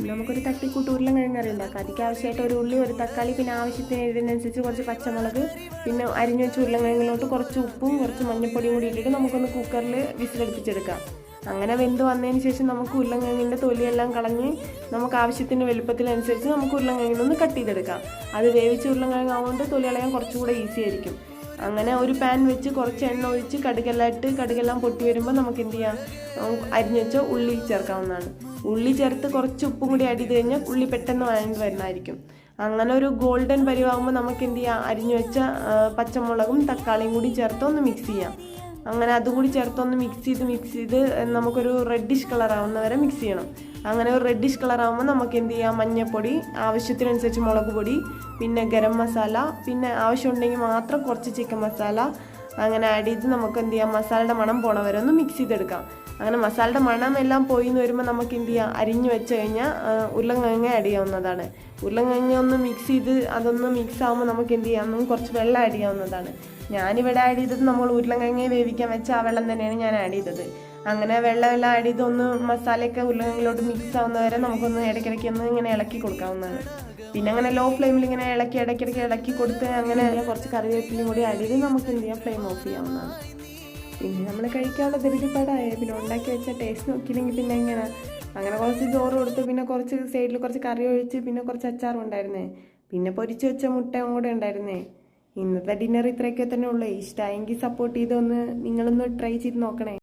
നമുക്കൊരു തട്ടിക്കൂട്ട് ഉരുളക്കിഴങ്ങ് കറി ഉണ്ടാക്കാം. അതിക്ക് ആവശ്യമായിട്ട് ഒരു ഉള്ളി, ഒരു തക്കാളി, പിന്നെ ആവശ്യത്തിന് എരിവിനനുസരിച്ച് കുറച്ച് പച്ചമുളക്, പിന്നെ അരിഞ്ഞു വെച്ച ഉരുളക്കിഴങ്ങിലോട്ട് കുറച്ച് ഉപ്പും കുറച്ച് മഞ്ഞൾപ്പൊടിയും കൂടി ഇട്ടിട്ട് നമുക്കൊന്ന് കുക്കറിൽ വിസിലടുപ്പിച്ചെടുക്കാം. അങ്ങനെ വെന്ത് വന്നതിന് ശേഷം നമുക്ക് ഉരുളക്കിഴങ്ങിൻ്റെ തൊലിയെല്ലാം കളഞ്ഞ് നമുക്ക് ആവശ്യത്തിന് വലുപ്പത്തിനനുസരിച്ച് നമുക്ക് ഉരുളക്കിഴങ്ങിനൊന്ന് കട്ട് ചെയ്തെടുക്കാം. അത് വേവിച്ച ഉരുളക്കിഴങ്ങാവുകൊണ്ട് തൊലി കളയാൻ കുറച്ചുകൂടെ ഈസി ആയിരിക്കും. അങ്ങനെ ഒരു പാൻ വെച്ച് കുറച്ച് എണ്ണ ഒഴിച്ച് കടുകെല്ലാം പൊട്ടി വരുമ്പോൾ നമുക്ക് എന്ത് ചെയ്യാം, അരിഞ്ഞു വെച്ച ഉള്ളി ചേർക്കാവുന്നതാണ്. ഉള്ളി ചേർത്ത് കുറച്ച് ഉപ്പും കൂടി ആഡ് ചെയ്ത് കഴിഞ്ഞാൽ ഉള്ളി പെട്ടെന്ന് വഴണ്ട് വരുന്നതായിരിക്കും. അങ്ങനെ ഒരു ഗോൾഡൻ പരിവാകുമ്പോൾ നമുക്ക് എന്ത് ചെയ്യാം, അരിഞ്ഞു വെച്ച പച്ചമുളകും തക്കാളിയും കൂടി ചേർത്ത് ഒന്ന് മിക്സ് ചെയ്യാം. അങ്ങനെ അതും കൂടി ചേർത്തൊന്ന് മിക്സ് ചെയ്ത് നമുക്കൊരു റെഡിഷ് കളർ ആവുന്ന വരെ മിക്സ് ചെയ്യണം. അങ്ങനെ ഒരു റെഡിഷ് കളർ ആകുമ്പോൾ നമുക്ക് എന്ത് ചെയ്യാം, മഞ്ഞൾപ്പൊടി, ആവശ്യത്തിനനുസരിച്ച് മുളക് പൊടി, പിന്നെ ഗരം മസാല, പിന്നെ ആവശ്യമുണ്ടെങ്കിൽ മാത്രം കുറച്ച് ചിക്കൻ മസാല അങ്ങനെ ആഡ് ചെയ്ത് നമുക്ക് എന്ത് ചെയ്യാം, മസാലയുടെ മണം പോണ വരെ ഒന്ന് മിക്സ് ചെയ്തെടുക്കാം. അങ്ങനെ മസാലയുടെ മണം എല്ലാം പോയി എന്ന് വരുമ്പോൾ നമുക്ക് എന്ത് ചെയ്യാം, അരിഞ്ഞു വെച്ച് കഴിഞ്ഞാൽ ഉരുളക്കിഴങ്ങ് ആഡ് ചെയ്യാവുന്നതാണ്. ഉരുളക്കിഴങ്ങ് ഒന്ന് മിക്സ് ചെയ്ത് അതൊന്ന് മിക്സ് ആകുമ്പോൾ നമുക്ക് എന്ത് ചെയ്യാം, കുറച്ച് വെള്ളം ആഡ് ചെയ്യാവുന്നതാണ്. ഞാനിവിടെ ആഡ് ചെയ്തത് നമ്മൾ ഉരുളക്കിഴങ്ങ് വേവിക്കാൻ വെച്ച ആ വെള്ളം തന്നെയാണ് ഞാൻ ആഡ് ചെയ്തത്. അങ്ങനെ വെള്ളമെല്ലാം ആഡ് ചെയ്ത് ഒന്ന് മസാലയൊക്കെ ഉരുളക്കിഴങ്ങിലോട്ട് മിക്സ് ആവുന്ന വരെ നമുക്കൊന്ന് ഇടയ്ക്കിടയ്ക്ക് ഒന്ന് ഇങ്ങനെ ഇളക്കി കൊടുക്കാവുന്നതാണ്. പിന്നെ അങ്ങനെ ലോ ഫ്ലെയിമിൽ ഇങ്ങനെ ഇടയ്ക്കിടയ്ക്ക് ഇളക്കി കൊടുത്ത് അങ്ങനെ കുറച്ച് കറിവേപ്പിലയും കൂടി ആഡ് ചെയ്ത് നമുക്ക് എന്ത് ചെയ്യാം, ഫ്ലെയിം ഓഫ് ചെയ്യാവുന്നതാണ്. പിന്നെ നമ്മൾ കഴിക്കാനുള്ള ധൃതിപ്പാടായ പിന്നെ ഉണ്ടാക്കി വെച്ച ടേസ്റ്റ് നോക്കിയില്ലെങ്കിൽ പിന്നെ എങ്ങനെ. അങ്ങനെ കുറച്ച് ചോറ് കൊടുത്ത് പിന്നെ കുറച്ച് സൈഡിൽ കുറച്ച് കറി ഒഴിച്ച് പിന്നെ കുറച്ച് അച്ചാറും ഉണ്ടായിരുന്നേ, പിന്നെ പൊരിച്ച് വെച്ച മുട്ടയും കൂടെ ഉണ്ടായിരുന്നേ. ഇന്നത്തെ ഡിന്നർ ഇത്രയൊക്കെ തന്നെ ഉള്ളൂ. ഇഷ്ടമായെങ്കിൽ സപ്പോർട്ട് ചെയ്തൊന്ന് നിങ്ങളൊന്ന് ട്രൈ ചെയ്ത് നോക്കണേ.